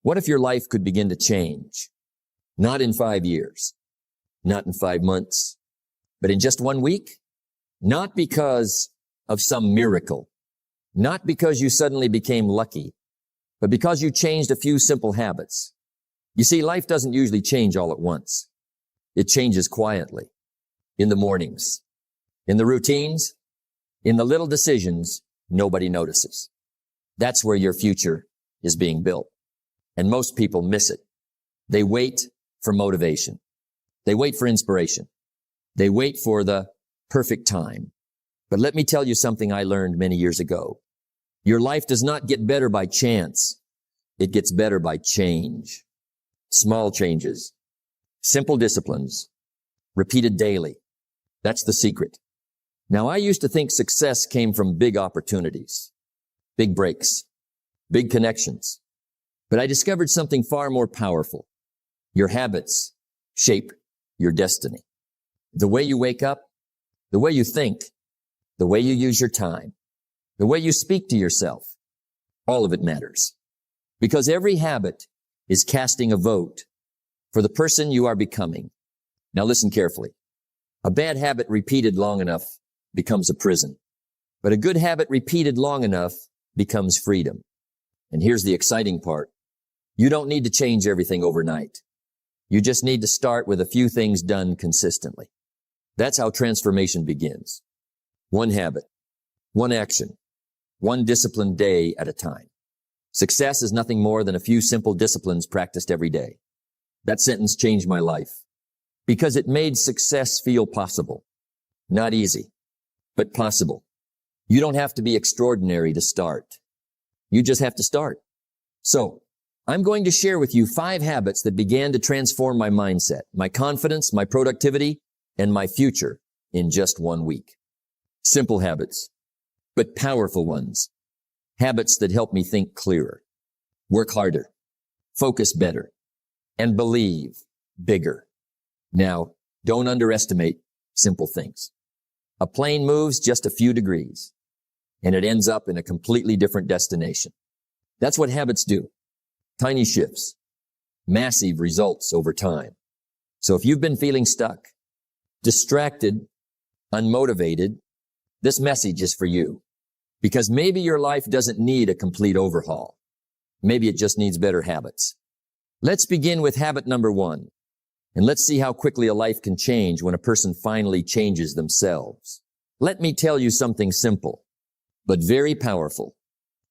What if your life could begin to change? Not in 5 years, not in 5 months, but in just 1 week? Not because of some miracle, not because you suddenly became lucky, but because you changed a few simple habits. You see, life doesn't usually change all at once. It changes quietly, in the mornings, in the routines, in the little decisions nobody notices. That's where your future is being built. And most people miss it. They wait for motivation. They wait for inspiration. They wait for the perfect time. But let me tell you something I learned many years ago. Your life does not get better by chance. It gets better by change. Small changes, simple disciplines, repeated daily. That's the secret. Now, I used to think success came from big opportunities, big breaks, big connections. But I discovered something far more powerful. Your habits shape your destiny. The way you wake up, the way you think, the way you use your time, the way you speak to yourself, all of it matters. Because every habit is casting a vote for the person you are becoming. Now listen carefully. A bad habit repeated long enough becomes a prison. But a good habit repeated long enough becomes freedom. And here's the exciting part. You don't need to change everything overnight. You just need to start with a few things done consistently. That's how transformation begins. One habit, one action, one disciplined day at a time. Success is nothing more than a few simple disciplines practiced every day. That sentence changed my life because it made success feel possible. Not easy, but possible. You don't have to be extraordinary to start. You just have to start. So, I'm going to share with you 5 habits that began to transform my mindset, my confidence, my productivity, and my future in just 1 week. Simple habits, but powerful ones. Habits that help me think clearer, work harder, focus better, and believe bigger. Now, don't underestimate simple things. A plane moves just a few degrees, and it ends up in a completely different destination. That's what habits do. Tiny shifts, massive results over time. So if you've been feeling stuck, distracted, unmotivated, this message is for you. Because maybe your life doesn't need a complete overhaul. Maybe it just needs better habits. Let's begin with habit number 1. And let's see how quickly a life can change when a person finally changes themselves. Let me tell you something simple, but very powerful.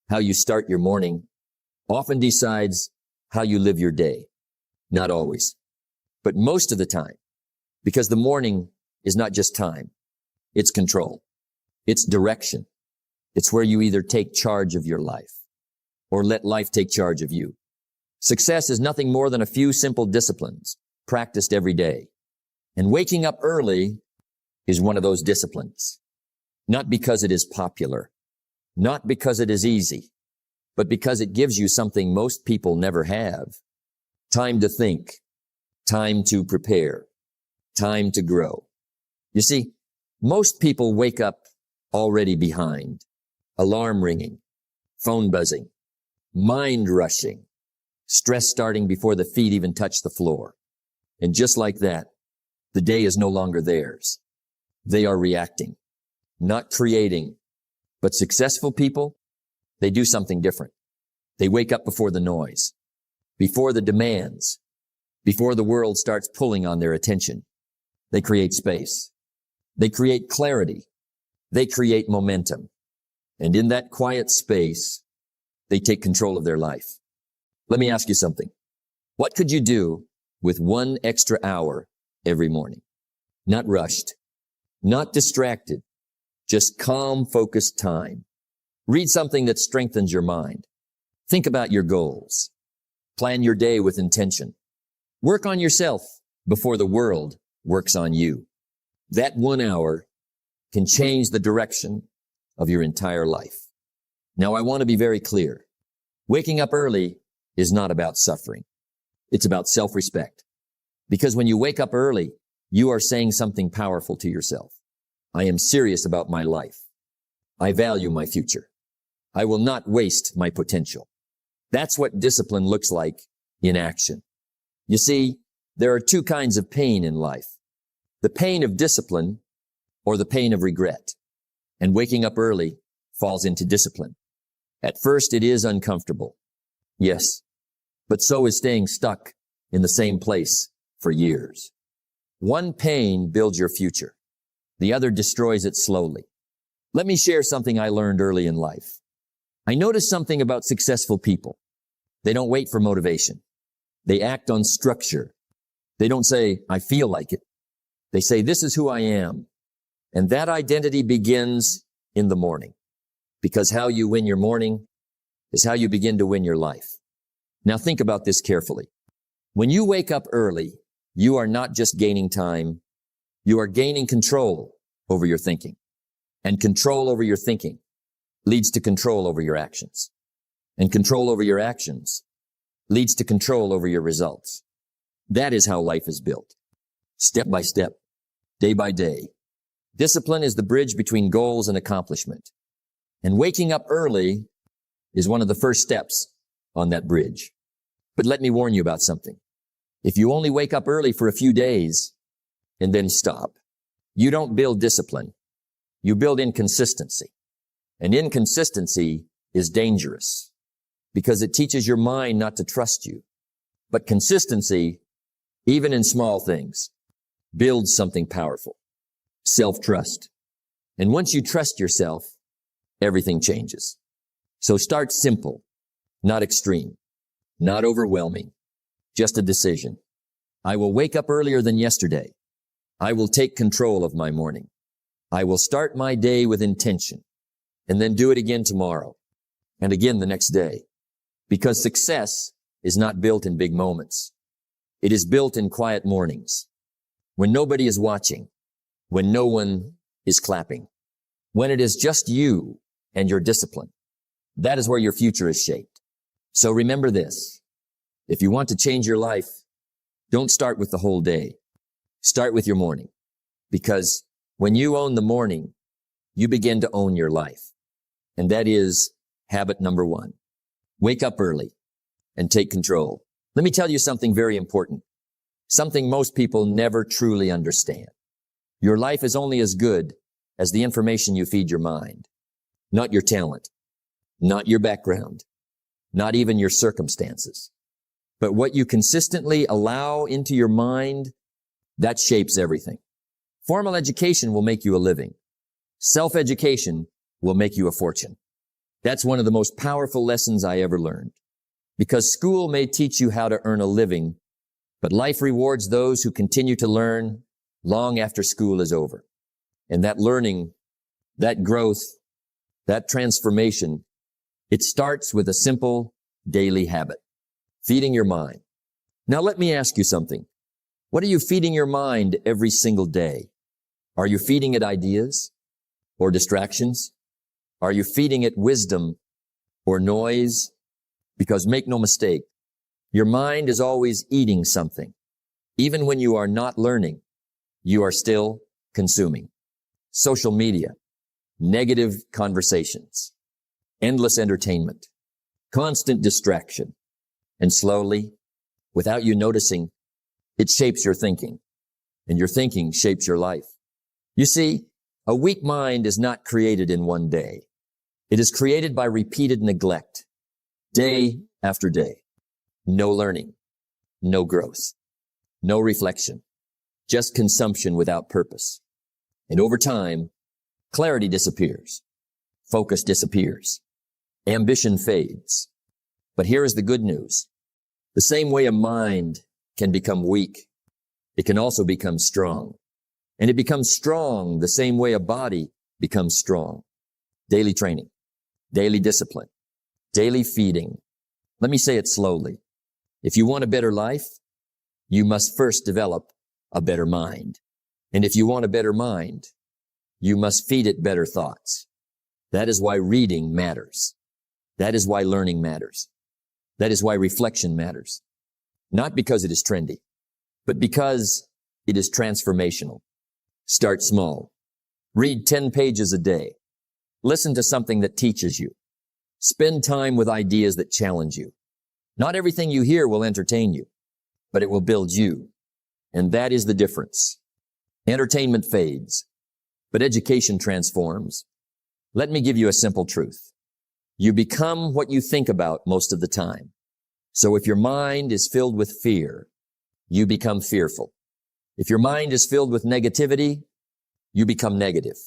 How you start your morning often decides how you live your day. Not always, but most of the time. Because the morning is not just time. It's control. It's direction. It's where you either take charge of your life or let life take charge of you. Success is nothing more than a few simple disciplines practiced every day. And waking up early is one of those disciplines. Not because it is popular, not because it is easy, but because it gives you something most people never have. Time to think, time to prepare, time to grow. You see, most people wake up already behind. Alarm ringing, phone buzzing, mind rushing, stress starting before the feet even touch the floor. And just like that, the day is no longer theirs. They are reacting, not creating. But successful people, they do something different. They wake up before the noise, before the demands, before the world starts pulling on their attention. They create space. They create clarity. They create momentum. And in that quiet space, they take control of their life. Let me ask you something. What could you do with 1 extra hour every morning? Not rushed, not distracted, just calm, focused time. Read something that strengthens your mind. Think about your goals. Plan your day with intention. Work on yourself before the world works on you. That 1 hour can change the direction of your entire life. Now, I want to be very clear. Waking up early is not about suffering. It's about self-respect. Because when you wake up early, you are saying something powerful to yourself. I am serious about my life. I value my future. I will not waste my potential. That's what discipline looks like in action. You see, there are two kinds of pain in life. The pain of discipline or the pain of regret. And waking up early falls into discipline. At first, it is uncomfortable. Yes, but so is staying stuck in the same place for years. One pain builds your future. The other destroys it slowly. Let me share something I learned early in life. I noticed something about successful people. They don't wait for motivation. They act on structure. They don't say, I feel like it. They say, this is who I am. And that identity begins in the morning. Because how you win your morning is how you begin to win your life. Now think about this carefully. When you wake up early, you are not just gaining time. You are gaining control over your thinking. And control over your thinking leads to control over your actions. And control over your actions leads to control over your results. That is how life is built. Step by step, day by day. Discipline is the bridge between goals and accomplishment. And waking up early is one of the first steps on that bridge. But let me warn you about something. If you only wake up early for a few days and then stop, you don't build discipline. You build inconsistency. And inconsistency is dangerous because it teaches your mind not to trust you. But consistency, even in small things, builds something powerful. Self-trust. And once you trust yourself, everything changes. So start simple, not extreme, not overwhelming, just a decision. I will wake up earlier than yesterday. I will take control of my morning. I will start my day with intention and then do it again tomorrow and again the next day. Because success is not built in big moments. It is built in quiet mornings when nobody is watching, when no one is clapping, when it is just you and your discipline. That is where your future is shaped. So remember this. If you want to change your life, don't start with the whole day. Start with your morning. Because when you own the morning, you begin to own your life. And that is habit number 1. Wake up early and take control. Let me tell you something very important. Something most people never truly understand. Your life is only as good as the information you feed your mind. Not your talent, not your background, not even your circumstances. But what you consistently allow into your mind, that shapes everything. Formal education will make you a living. Self-education will make you a fortune. That's one of the most powerful lessons I ever learned. Because school may teach you how to earn a living, but life rewards those who continue to learn long after school is over. And that learning, that growth, that transformation, it starts with a simple daily habit, feeding your mind. Now let me ask you something. What are you feeding your mind every single day? Are you feeding it ideas or distractions? Are you feeding it wisdom or noise? Because make no mistake, your mind is always eating something. Even when you are not learning, you are still consuming. Social media, negative conversations, endless entertainment, constant distraction. And slowly, without you noticing, it shapes your thinking. And your thinking shapes your life. You see, a weak mind is not created in one day. It is created by repeated neglect, day after day. No learning, no growth, no reflection, just consumption without purpose. And over time, clarity disappears, focus disappears, ambition fades. But here is the good news. The same way a mind can become weak, it can also become strong. And it becomes strong the same way a body becomes strong. Daily training, daily discipline, daily feeding. Let me say it slowly. If you want a better life, you must first develop a better mind. And if you want a better mind, you must feed it better thoughts. That is why reading matters. That is why learning matters. That is why reflection matters. Not because it is trendy, but because it is transformational. Start small. Read 10 pages a day. Listen to something that teaches you. Spend time with ideas that challenge you. Not everything you hear will entertain you, but it will build you. And that is the difference. Entertainment fades, but education transforms. Let me give you a simple truth. You become what you think about most of the time. So if your mind is filled with fear, you become fearful. If your mind is filled with negativity, you become negative.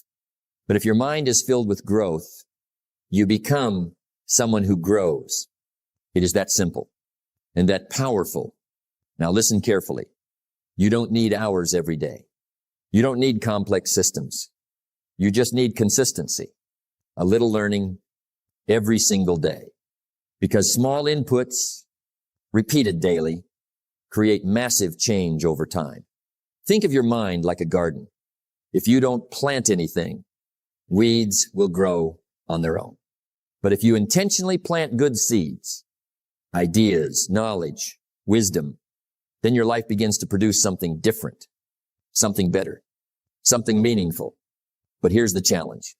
But if your mind is filled with growth, you become someone who grows. It is that simple and that powerful. Now listen carefully. You don't need hours every day. You don't need complex systems. You just need consistency, a little learning every single day. Because small inputs, repeated daily, create massive change over time. Think of your mind like a garden. If you don't plant anything, weeds will grow on their own. But if you intentionally plant good seeds, ideas, knowledge, wisdom, then your life begins to produce something different, something better, something meaningful. But here's the challenge.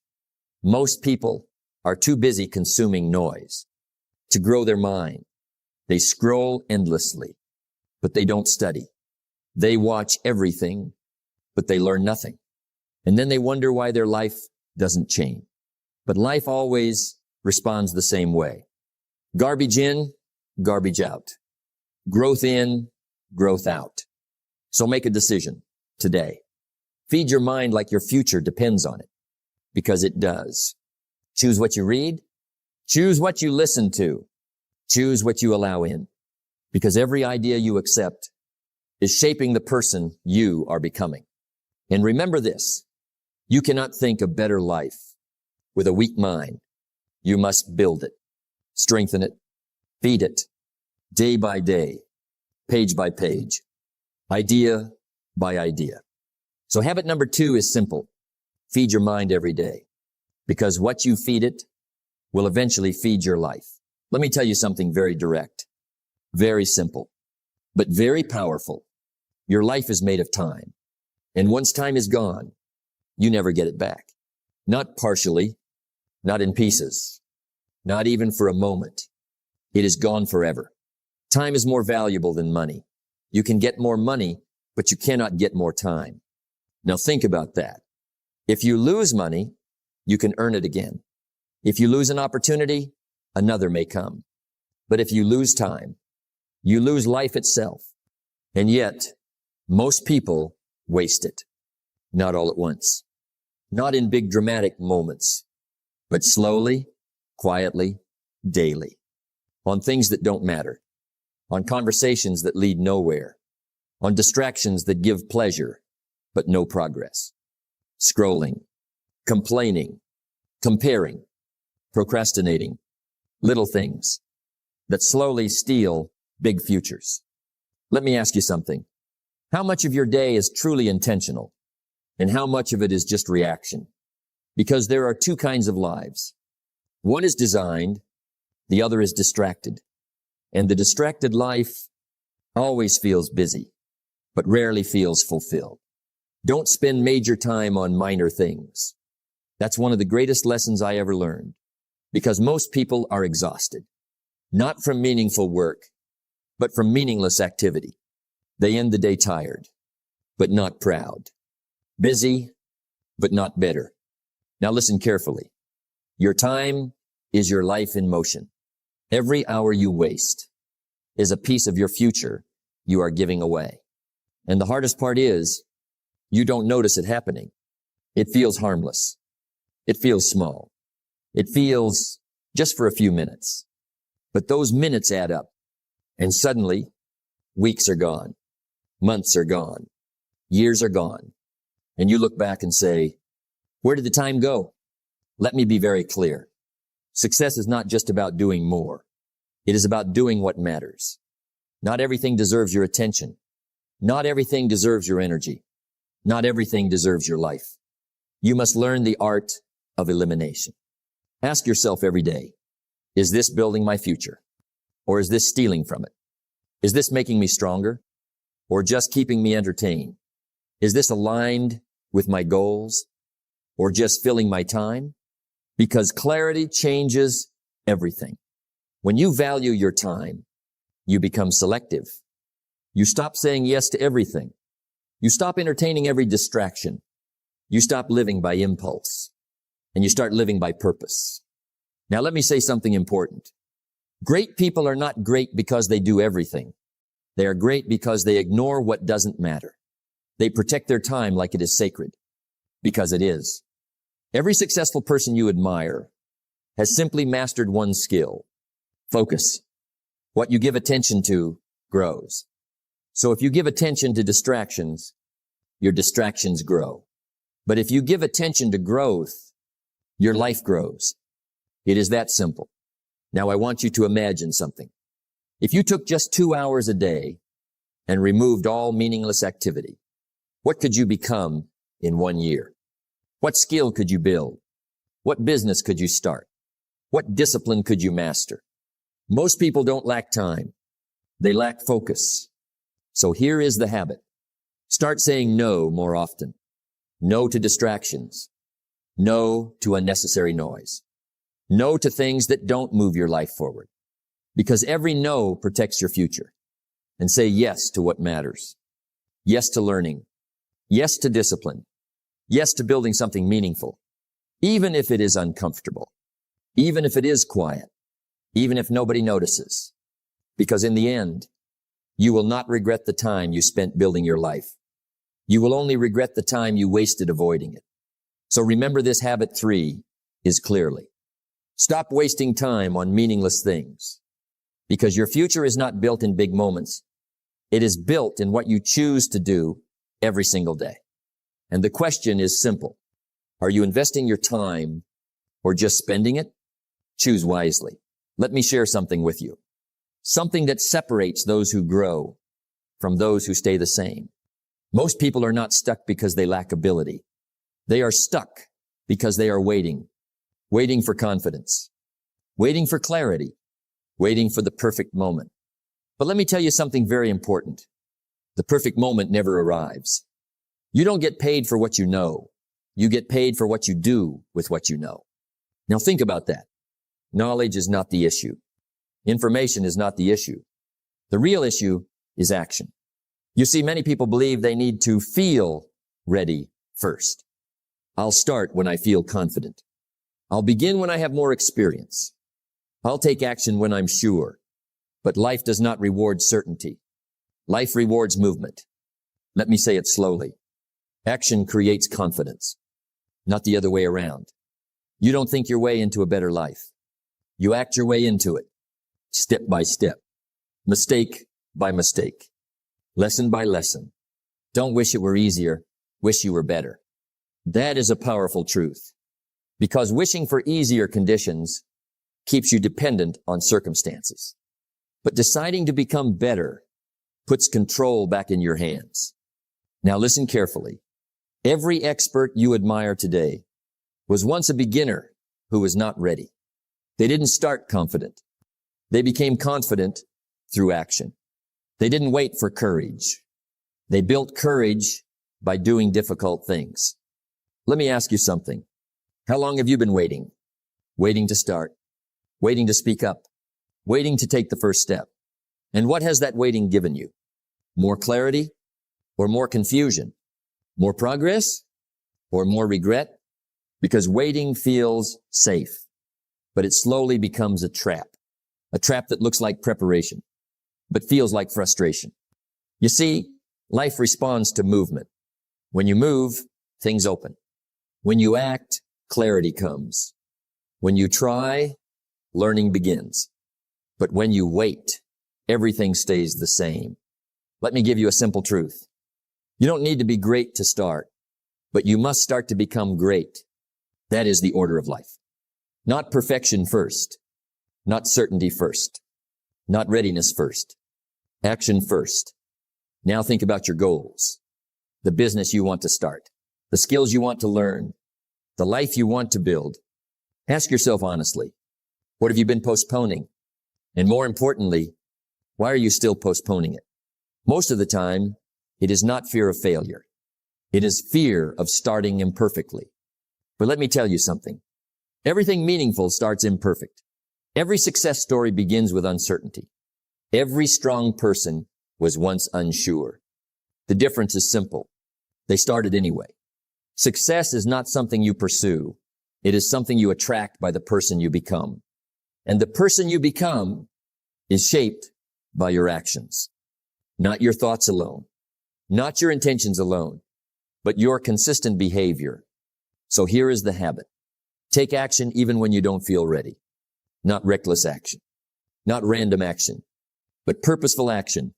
Most people are too busy consuming noise to grow their mind. They scroll endlessly, but they don't study. They watch everything, but they learn nothing. And then they wonder why their life doesn't change. But life always responds the same way. Garbage in, garbage out. Growth in, growth out. So make a decision today. Feed your mind like your future depends on it, because it does. Choose what you read. Choose what you listen to. Choose what you allow in, because every idea you accept is shaping the person you are becoming. And remember this, you cannot think a better life with a weak mind. You must build it, strengthen it, feed it, day by day, page by page, idea by idea. So habit number 2 is simple. Feed your mind every day, because what you feed it will eventually feed your life. Let me tell you something very direct, very simple, but very powerful. Your life is made of time. And once time is gone, you never get it back. Not partially, not in pieces, not even for a moment. It is gone forever. Time is more valuable than money. You can get more money, but you cannot get more time. Now think about that. If you lose money, you can earn it again. If you lose an opportunity, another may come. But if you lose time, you lose life itself. And yet, most people waste it. Not all at once. Not in big dramatic moments, but slowly, quietly, daily. On things that don't matter. On conversations that lead nowhere. On distractions that give pleasure, but no progress. Scrolling, complaining, comparing, procrastinating. Little things that slowly steal big futures. Let me ask you something. How much of your day is truly intentional? And how much of it is just reaction? Because there are 2 kinds of lives. One is designed, the other is distracted. And the distracted life always feels busy, but rarely feels fulfilled. Don't spend major time on minor things. That's one of the greatest lessons I ever learned, because most people are exhausted, not from meaningful work, but from meaningless activity. They end the day tired, but not proud. Busy, but not better. Now listen carefully. Your time is your life in motion. Every hour you waste is a piece of your future you are giving away. And the hardest part is, you don't notice it happening. It feels harmless. It feels small. It feels just for a few minutes. But those minutes add up. And suddenly, weeks are gone. Months are gone. Years are gone. And you look back and say, where did the time go? Let me be very clear. Success is not just about doing more. It is about doing what matters. Not everything deserves your attention. Not everything deserves your energy. Not everything deserves your life. You must learn the art of elimination. Ask yourself every day, is this building my future? Or is this stealing from it? Is this making me stronger? Or just keeping me entertained? Is this aligned with my goals? Or just filling my time? Because clarity changes everything. When you value your time, You become selective. You stop saying yes to everything. You stop entertaining every distraction. You stop living by impulse, and you start living by purpose. Now let me say something important. Great people are not great because they do everything. They are great because they ignore what doesn't matter. They protect their time like it is sacred, because it is. Every successful person you admire has simply mastered one skill: focus. What you give attention to grows. So if you give attention to distractions, your distractions grow. But if you give attention to growth, your life grows. It is that simple. Now I want you to imagine something. If you took just 2 hours a day and removed all meaningless activity, what could you become in 1 year? What skill could you build? What business could you start? What discipline could you master? Most people don't lack time. They lack focus. So here is the habit. Start saying no more often. No to distractions. No to unnecessary noise. No to things that don't move your life forward. Because every no protects your future. And say yes to what matters. Yes to learning. Yes to discipline. Yes to building something meaningful. Even if it is uncomfortable. Even if it is quiet. Even if nobody notices. Because in the end, you will not regret the time you spent building your life. You will only regret the time you wasted avoiding it. So remember, this habit 3 is clearly: stop wasting time on meaningless things. Because your future is not built in big moments. It is built in what you choose to do every single day. And the question is simple. Are you investing your time or just spending it? Choose wisely. Let me share something with you. Something that separates those who grow from those who stay the same. Most people are not stuck because they lack ability. They are stuck because they are waiting for confidence, waiting for clarity, waiting for the perfect moment. But let me tell you something very important. The perfect moment never arrives. You don't get paid for what you know. You get paid for what you do with what you know. Now think about that. Knowledge is not the issue. Information is not the issue. The real issue is action. You see, many people believe they need to feel ready first. I'll start when I feel confident. I'll begin when I have more experience. I'll take action when I'm sure. But life does not reward certainty. Life rewards movement. Let me say it slowly. Action creates confidence, not the other way around. You don't think your way into a better life. You act your way into it, step by step, mistake by mistake, lesson by lesson. Don't wish it were easier, wish you were better. That is a powerful truth, because wishing for easier conditions keeps you dependent on circumstances. But deciding to become better puts control back in your hands. Now listen carefully. Every expert you admire today was once a beginner who was not ready. They didn't start confident. They became confident through action. They didn't wait for courage. They built courage by doing difficult things. Let me ask you something. How long have you been waiting? Waiting to start, waiting to speak up, waiting to take the first step. And what has that waiting given you? More clarity or more confusion? More progress or more regret? Because waiting feels safe, but it slowly becomes a trap that looks like preparation, but feels like frustration. You see, life responds to movement. When you move, things open. When you act, clarity comes. When you try, learning begins. But when you wait, everything stays the same. Let me give you a simple truth. You don't need to be great to start, but you must start to become great. That is the order of life. Not perfection first, not certainty first, not readiness first, action first. Now think about your goals, the business you want to start, the skills you want to learn, the life you want to build. Ask yourself honestly, what have you been postponing? And more importantly, why are you still postponing it? Most of the time, it is not fear of failure. It is fear of starting imperfectly. But let me tell you something. Everything meaningful starts imperfect. Every success story begins with uncertainty. Every strong person was once unsure. The difference is simple. They started anyway. Success is not something you pursue. It is something you attract by the person you become. And the person you become is shaped by your actions. Not your thoughts alone. Not your intentions alone, but your consistent behavior. So here is the habit. Take action even when you don't feel ready. Not reckless action. Not random action, but purposeful action.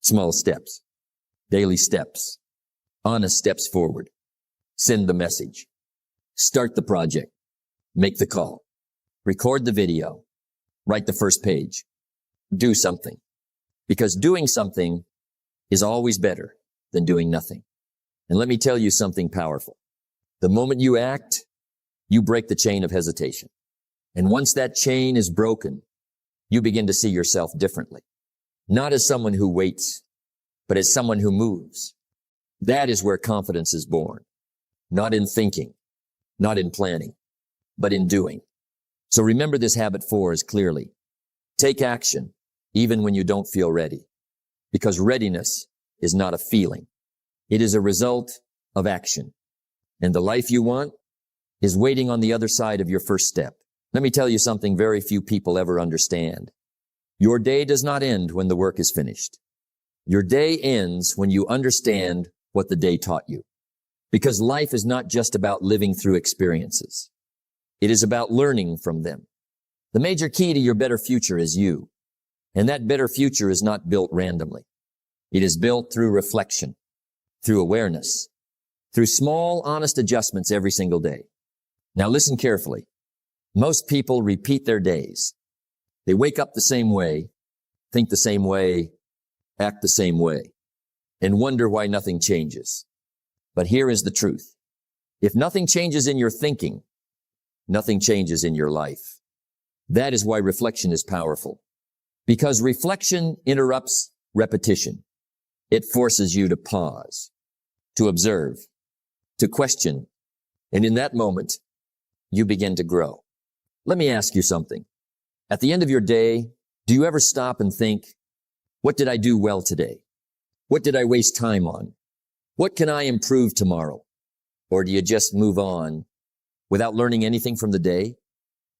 Small steps. Daily steps. Honest steps forward. Send the message. Start the project. Make the call. Record the video. Write the first page. Do something. Because doing something is always better than doing nothing. And let me tell you something powerful. The moment you act, you break the chain of hesitation. And once that chain is broken, you begin to see yourself differently. Not as someone who waits, but as someone who moves. That is where confidence is born. Not in thinking, not in planning, but in doing. So remember this habit 4 is clearly. Take action, even when you don't feel ready. Because readiness is not a feeling. It is a result of action. And the life you want is waiting on the other side of your first step. Let me tell you something very few people ever understand. Your day does not end when the work is finished. Your day ends when you understand what the day taught you. Because life is not just about living through experiences. It is about learning from them. The major key to your better future is you. And that better future is not built randomly. It is built through reflection, through awareness, through small, honest adjustments every single day. Now listen carefully. Most people repeat their days. They wake up the same way, think the same way, act the same way, and wonder why nothing changes. But here is the truth. If nothing changes in your thinking, nothing changes in your life. That is why reflection is powerful. Because reflection interrupts repetition. It forces you to pause, to observe, to question. And in that moment, you begin to grow. Let me ask you something. At the end of your day, do you ever stop and think, what did I do well today? What did I waste time on? What can I improve tomorrow? Or do you just move on without learning anything from the day?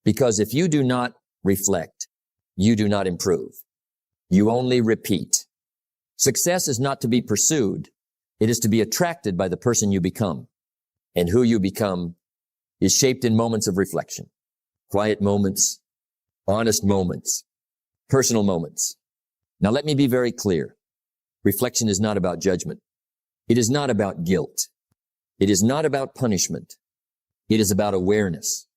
Because if you do not reflect, you do not improve. You only repeat. Success is not to be pursued. It is to be attracted by the person you become. And who you become is shaped in moments of reflection. Quiet moments, honest moments, personal moments. Now let me be very clear. Reflection is not about judgment. It is not about guilt. It is not about punishment. It is about awareness.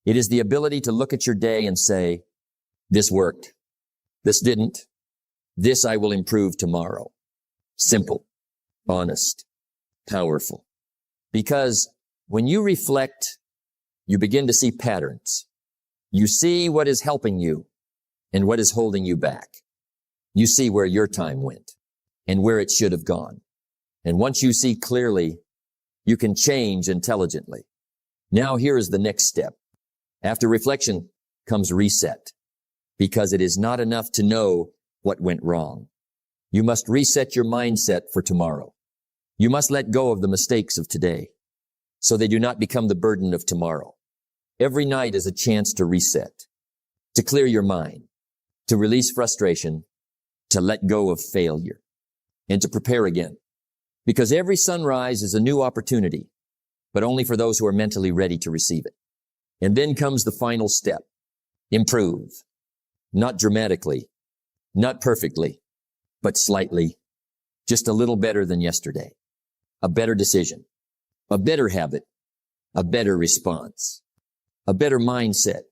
It is the ability to look at your day and say, this worked. This didn't. This I will improve tomorrow. Simple, honest, powerful. Because when you reflect, you begin to see patterns. You see what is helping you and what is holding you back. You see where your time went and where it should have gone. And once you see clearly, you can change intelligently. Now here is the next step. After reflection comes reset, because it is not enough to know what went wrong. You must reset your mindset for tomorrow. You must let go of the mistakes of today so they do not become the burden of tomorrow. Every night is a chance to reset, to clear your mind, to release frustration, to let go of failure, and to prepare again. Because every sunrise is a new opportunity, but only for those who are mentally ready to receive it. And then comes the final step. Improve. Not dramatically, not perfectly, but slightly, just a little better than yesterday. A better decision, a better habit, a better response, a better mindset.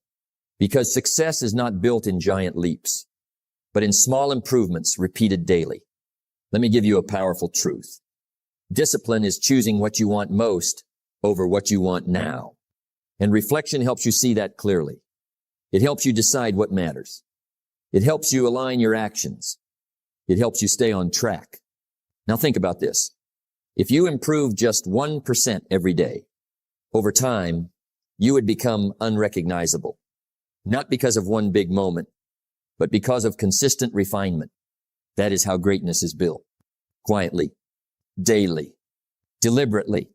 Because success is not built in giant leaps, but in small improvements repeated daily. Let me give you a powerful truth. Discipline is choosing what you want most over what you want now. And reflection helps you see that clearly. It helps you decide what matters. It helps you align your actions. It helps you stay on track. Now think about this. If you improve just 1% every day, over time, you would become unrecognizable. Not because of one big moment, but because of consistent refinement. That is how greatness is built. Quietly, daily, deliberately.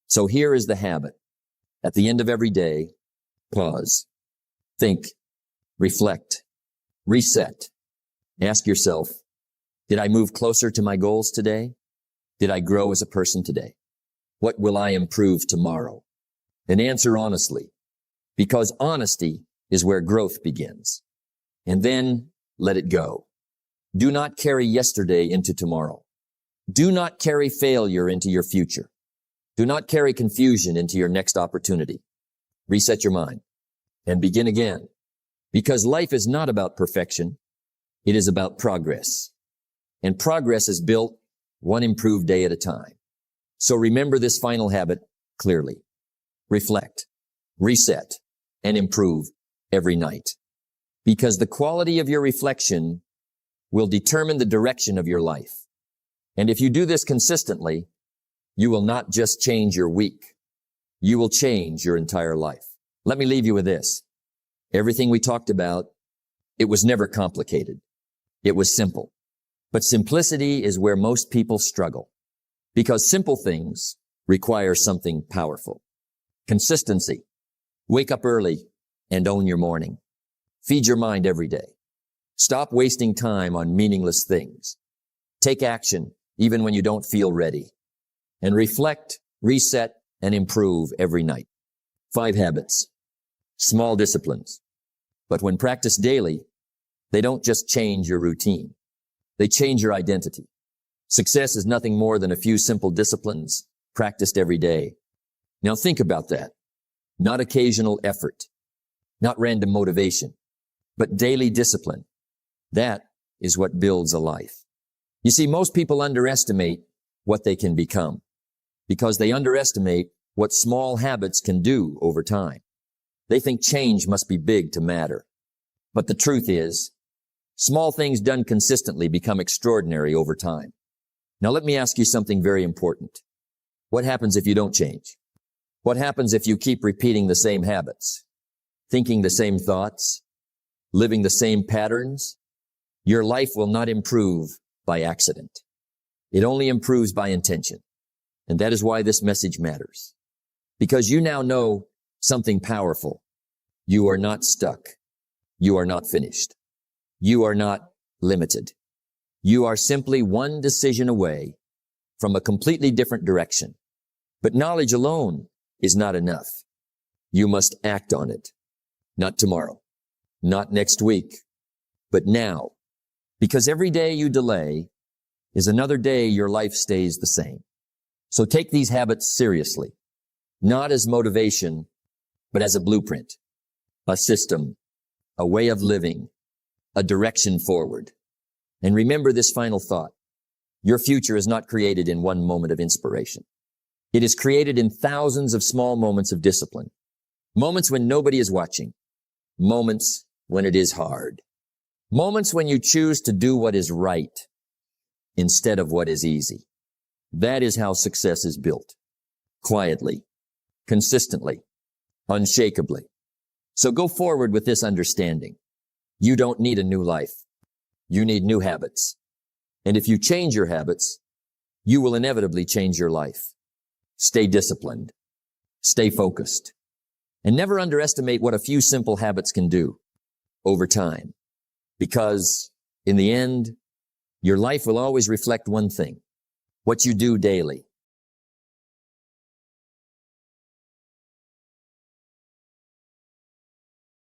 So here is the habit. At the end of every day, pause, think, reflect, reset. Ask yourself, did I move closer to my goals today? Did I grow as a person today? What will I improve tomorrow? And answer honestly, because honesty is where growth begins. And then let it go. Do not carry yesterday into tomorrow. Do not carry failure into your future. Do not carry confusion into your next opportunity. Reset your mind and begin again. Because life is not about perfection. It is about progress. And progress is built one improved day at a time. So remember this final habit clearly. Reflect, reset, and improve every night. Because the quality of your reflection will determine the direction of your life. And if you do this consistently, you will not just change your week. You will change your entire life. Let me leave you with this. Everything we talked about, it was never complicated. It was simple. But simplicity is where most people struggle. Because simple things require something powerful. Consistency. Wake up early and own your morning. Feed your mind every day. Stop wasting time on meaningless things. Take action even when you don't feel ready. And reflect, reset, and improve every night. 5 habits. Small disciplines. But when practiced daily, they don't just change your routine. They change your identity. Success is nothing more than a few simple disciplines practiced every day. Now think about that. Not occasional effort, not random motivation, but daily discipline. That is what builds a life. You see, most people underestimate what they can become because they underestimate what small habits can do over time. They think change must be big to matter. But the truth is, small things done consistently become extraordinary over time. Now let me ask you something very important. What happens if you don't change? What happens if you keep repeating the same habits, thinking the same thoughts, living the same patterns? Your life will not improve by accident. It only improves by intention. And that is why this message matters. Because you now know something powerful. You are not stuck. You are not finished. You are not limited. You are simply one decision away from a completely different direction. But knowledge alone is not enough. You must act on it. Not tomorrow, not next week, but now. Because every day you delay is another day your life stays the same. So take these habits seriously, not as motivation, but as a blueprint, a system, a way of living, a direction forward. And remember this final thought. Your future is not created in one moment of inspiration. It is created in thousands of small moments of discipline. Moments when nobody is watching. Moments when it is hard. Moments when you choose to do what is right instead of what is easy. That is how success is built. Quietly, consistently, unshakably. So go forward with this understanding. You don't need a new life. You need new habits. And if you change your habits, you will inevitably change your life. Stay disciplined. Stay focused. And never underestimate what a few simple habits can do over time. Because in the end, your life will always reflect one thing. What you do daily.